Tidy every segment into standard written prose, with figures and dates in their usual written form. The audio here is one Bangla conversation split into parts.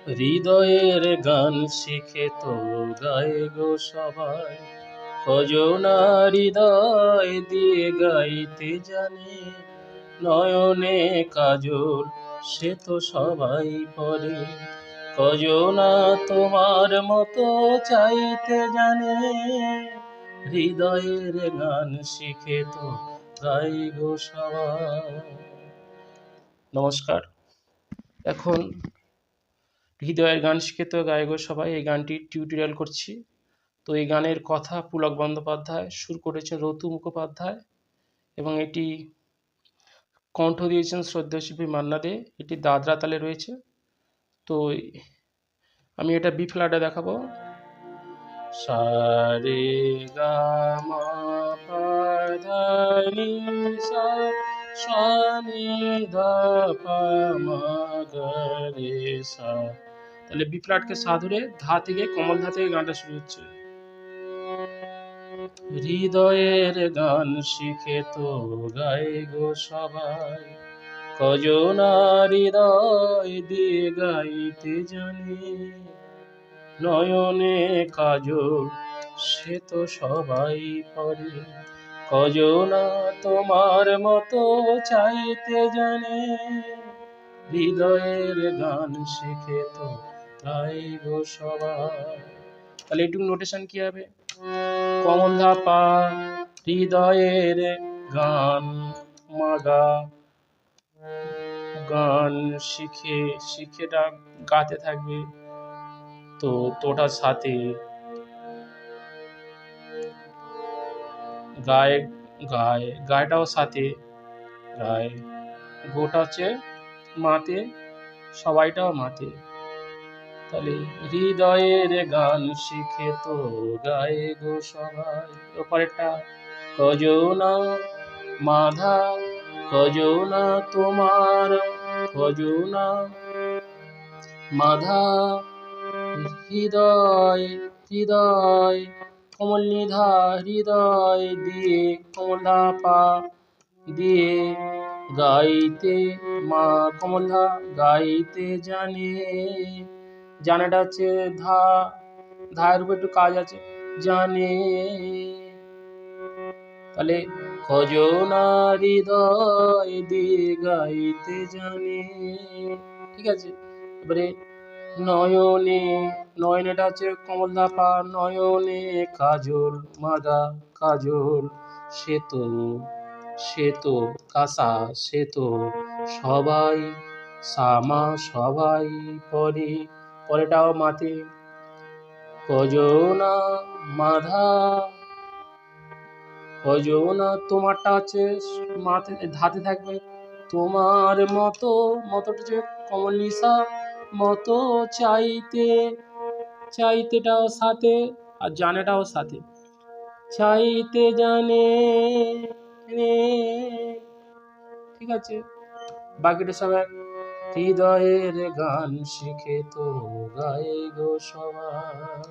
হৃদয়ের গান শিখে তো গায় গো সবাই, কজনা হৃদয় দিয়ে গাইতে জানে। নয়নে কাজল সে তো সবাই পরে, কজনা তোমার মতো চাইতে জানে। হৃদয়ের গান শিখে তো গাই গো সবাই। নমস্কার। এখন হৃদয়ের গান শিখে তো গাই গো সবাই এই গানটি টিউটোরিয়াল করছি। তো এই গানের কথা পুলক বন্দ্যোপাধ্যায়, সুর করেছেন রতু মুখোপাধ্যায় এবং এটি কণ্ঠ দিয়েছেন শ্রদ্ধেয় শিল্পী মান্না দে। এটি দাদরা তালে রয়েছে। তো আমি এটা বি ফ্ল্যাটে দেখাবো। সা রে গা মা পা ধা নি সা, সা নি ধা পা মা গা রে সা। তাহলে বি ফ্ল্যাটকে সা ধরে ধা থেকে কমল ধা থেকে গানটা শুরু হচ্ছে। হৃদয়ের গান শিখে তো গাই গো সবাই, কজনা হৃদয় দিয়ে গাইতে জানে। নয়নে কাজল সে তো সবাই পরে, কজনা তোমার মতো চাইতে জানে। হৃদয়ের গান শিখে তো গাই গো সবাই। তাহলে এইটুকু নোটেশন কি হবে? কমল ধা পা, হৃদয়ের গান মাগা, গান শিখে, শিখেটা গাতে থাকবে, তো তোটার সাথে গায়ে, গায়ে গায়েটাও সাথে, গায়ে গোটা হচ্ছে মাতে, সবাইটাও মাতে। তাহলে হৃদয়ের গান শিখে তো গায়ে গো সবাই। ওপরেরটা কজনা মাধা, কজনা তোমার, কজনা মাধা হৃদয়, হৃদয় কমল নিধা হৃদয় দিয়ে, কমল ধা পা দিয়ে গাইতে, মা কমল ধা গাইতে জানে। জানাটা হচ্ছে ধা, ধায়ের উপর একটু কাজ আছে, জানে। তাহলে কজনা হৃদয় দিয়ে গাইতে জানে। ঠিক আছে। এবারে নয়নে, নয়নেটা হচ্ছে কমল ধা পা, নয়নে কাজল মাগা, কাজল সে তো, সে তো কাসা, সে তো সবাই, সামা সবাই পরে, পরেটাও মাতে, কজনা মাধা, কজনা তোমারটা হচ্ছে মাথে ধাতে থাকবে, তোমার মতো, মতোটা হচ্ছে কমল নিশা মতো চাইতে, চাইতেটাও সাথে আর জানেটাও সাথে, চাইতে জানে। ঠিক আছে, বাকিটা সব এক। হৃদয়ের গান শিখে তো গায়ে গো সবাই।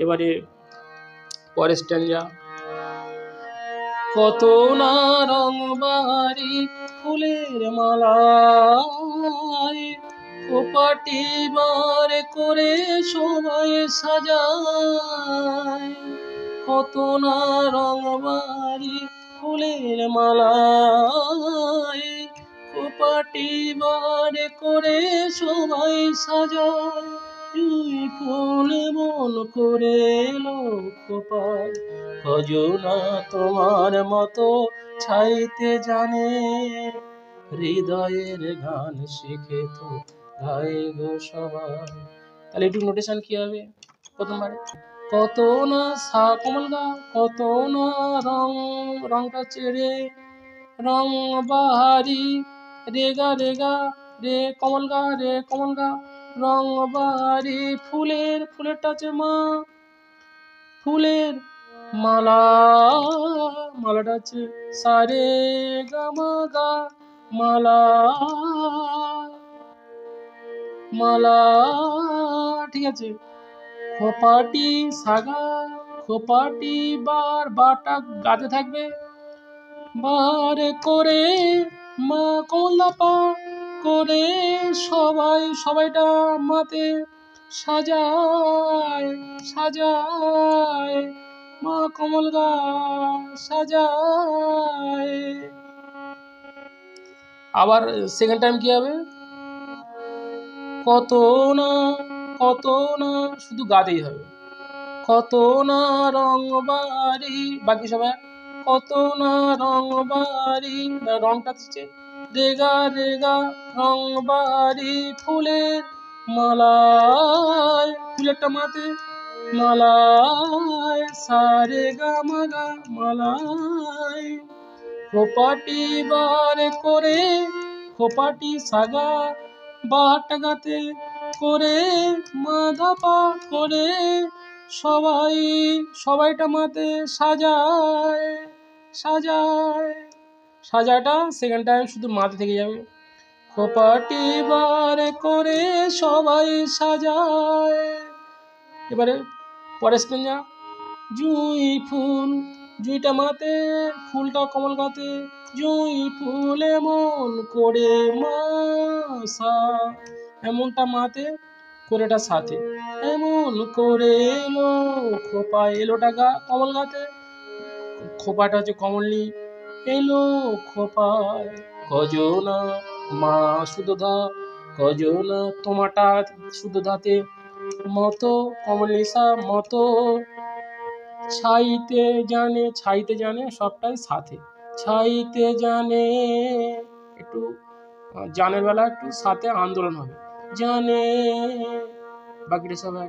এবারে পরের স্ট্যাঞ্জা। কত না রং বাহারি ফুলের মালায়, কোপাটি বার করে সবাই সাজায়। কত না রং বাহারি ফুলের মালায়, কোপাটি বার করে সবাই সাজায়। তুই ফুল মন করে এলো কোপায়, কজনা তোমার মতো চাইতে জানে। হৃদয়ের গান শিখে তো গায়ে গো সবাই। তাহলে একটু নোটেশন কি হবে? প্রথমবারে কত না সা কমল গা, কত না রং, রংটা হচ্ছে রে, রং বাহারি রেগা, রেগা রে কমল গা, রে কমল গা, রং বাহারি ফুলের, ফুলেরটা হচ্ছে মা, ফুলের মালা, মালাটা হচ্ছে সারে গামা গা, মালা, মালা। ঠিক আছে। খোপাটি সাগা, খোপাটি বার, বারটা গাতে থাকবে, বার করে মা কমলা পা, করে সবাই সবাইটা মাতে সাজায় সাজায় মা কমল গাছ সাজায়। আবার সেকেন্ড টাইম কি হবে, কত না কত না, শুধু গাতেই হবে, কত না রং বাড়ি, বাকি সবাই কত না রং বাড়ি, রংটা হচ্ছে রেগা রেগা রং বাড়ি ফুলের মালায়, ফুলেরটা মাতে মালায় সারে গা মাগা মালায়, খোপাটি বার করে খোপাটি সাগা বাহারটা গাতে করে মাধাপা করে সবাই সবাইটা মাতে সাজায় সাজায়, সাজাটা সেকেন্ড টাইম শুধু মাতে থেকে যাবে, খোপাটি বার করে সবাই সাজায়। এবারে পরের স্টেঞ্জা, জুঁই ফুল, জুঁইটা মাতে ফুলটা কমল গাতে, জুঁই ফুল এমন করে মাসা, এমনটা মাতে করেটা সাথে, এমন করে এলো খোপা, এলোটা গা কমল গাতে, খোপাটা হচ্ছে কমলনি, এলো খোপায় কজনা মা শুদ্ধ ধা, কজনা তোমাটা শুদ্ধ ধাতে, মতো কমলিসা মতো, ছাইতে জানে, ছাইতে জানে সবটাই সাথে, ছাইতে জানে, একটু জানের বেলা একটু সাথে আন্দোলন হবে, জানে, বাকিটা সবাই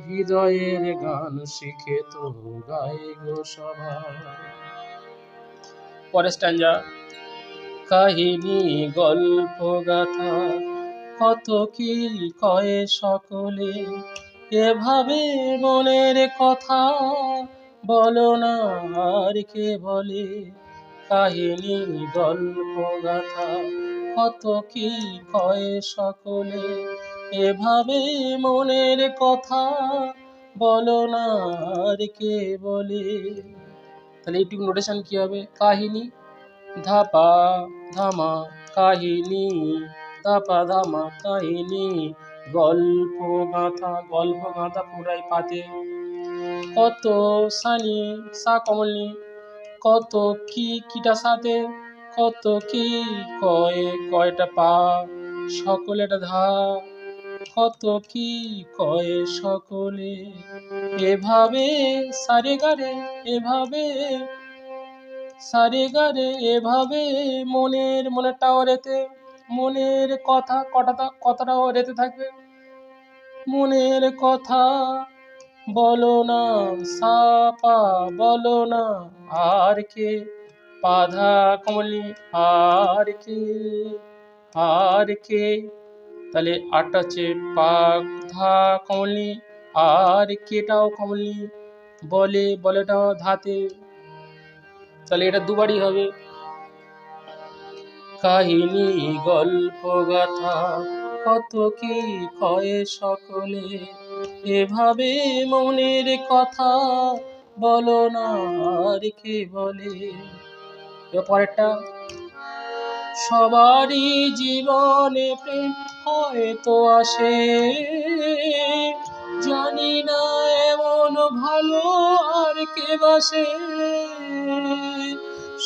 হৃদয়ের গান শিখে তো গায়ে গো সবাই। পরের স্ট্যাঞ্জা, কাহিনী গল্প গাথা কত কি কয়ে সকলে, এভাবে মনের কথা বলো না আর কে বলে, কাহিনী গল্প গাথা কত কি কয়ে সকলে, এভাবে মনের কথা বলো না আর কে বলে। তাহলে এইটুকু নোটেশন কি হবে, কাহিনী ধাপা ধামা কাহিনী, ধাপা ধামা কাহিনী, গল্প গাথা পুরাই পাতে, কত সানি সা কমলনি, কত কি কিটা সাথে, কত কি কয়ে কয়টা পা, সকলেটা ধা, কত কি কয়ে সকলে, এভাবে সারে গারে এভাবে সারে গারে এভাবে মনেরটাও রেতে, মনের কথা কথাটাও রেতে থাকবে, মনের কথা বলো না সাপা বলো না আর কে, পাধা কমলি আর কে, তাহলে আটটা হচ্ছে পাক ধা কমলি, আর কেটাও কমলি, বলেটাও ধাতে, তাহলে এটা দুবারই হবে, কাহিনী গল্প গাথা কত কি কয়ে সকলে, এভাবে মনের কথা বলো না আর কে বলে। পরেরটা, সবারই জীবনে প্রেম হয়তো আসে, জানি না এমন ভালো আর কে বাসে,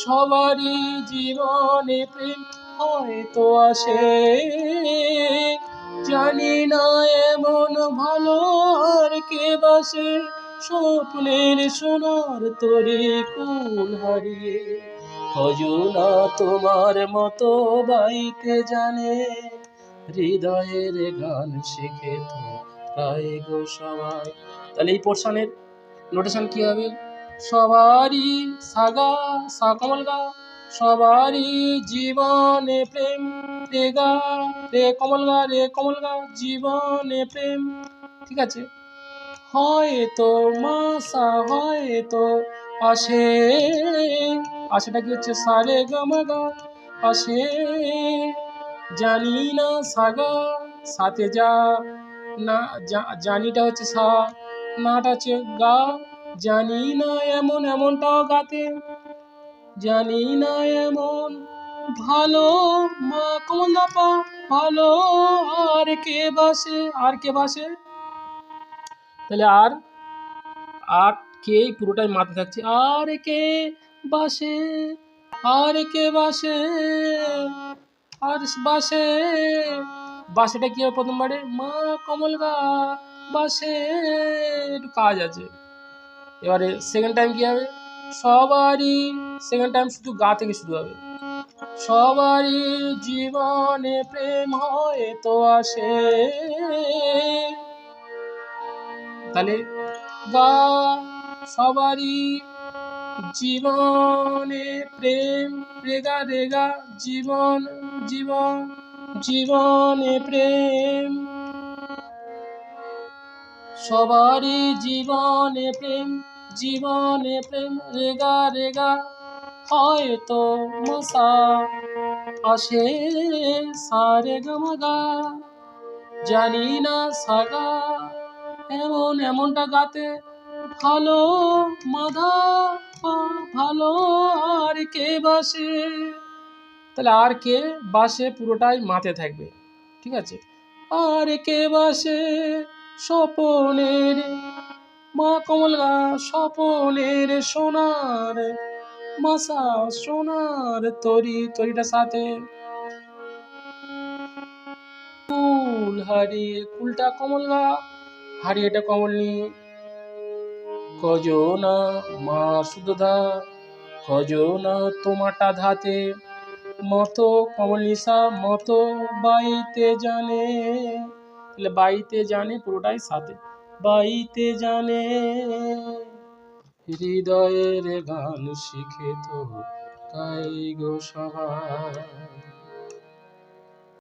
সবারই জীবনে প্রেম হয়তো আসে, জানি না এমন ভালো আর কে বাসে, স্বপ্নের সোনার তরে কুল হারিয়ে, কজনা তোমার মতো বাইতে জানে, হৃদয়ের গান শিখে তো গায়ে গো সবাই। তাহলে এই পোর্শনের নোটেশন কি হবে, সবারই সাগা সা কমল গা, সবারই জীবনে প্রেম রে গা রে কমল গা জীবনে প্রেম, ঠিক আছে, হয়তো মাসা হয়তো আসে, আশেটা কি হচ্ছে সারে গামাগা আসে, জানি না সাগা সাথে যা না, জানিটা হচ্ছে সা, নাটা হচ্ছে গা, জানি না এমনটাও গাতে, জানি না এমন ভালো, মা কমল দাপা ভালো, আর কে বাসে, আর কে বাসে, তাহলে আর কে পুরোটাই মাথায় থাকছে, আর কে বাসে, আর কে বাসে, আর বাসে, বাসেটা কি হবে প্রথমবারে, মা কমল গা বাসে, একটু কাজ আছে। এবারে সেকেন্ড টাইম কি হবে, সবারই, সেকেন্ড টাইম শুধু গা থেকে শুরু হবে, সবারই জীবনে প্রেম হয়তো আসে, তাহলে গা, সবারই জীবনে প্রেম, রেগা রেগা, জীবন জীবন, জীবনে প্রেম, সবারই জীবনে প্রেম, জীবনে প্রেম, রেগা রেগা, হয়তো মশা আসে, সারে গামাগা, জানি না সাগা, এমন এমনটা গাতে ভালো, মাধা ভালো, আর কে বাসে, তাহলে আর কে বাসে পুরোটাই মাথায় থাকবে, ঠিক আছে। আর কে বাসে স্বপনের, মা কমলা স্বপনের সোনার মাসা, সোনার তরি, তরিটা সাথে কুল হারিয়ে, কুলটা কমলা, হারিয়েটা কমলনি, কজনা মা সুধা, কজনা তোমাটা ধাতে, মতো কমল নিশা মতো বাইতে জানে, তাহলে বাইতে জানে পুরোটাই সাথে, বাইতে জানে, হৃদয়ের গান শিখে তো গাই গো সবাই।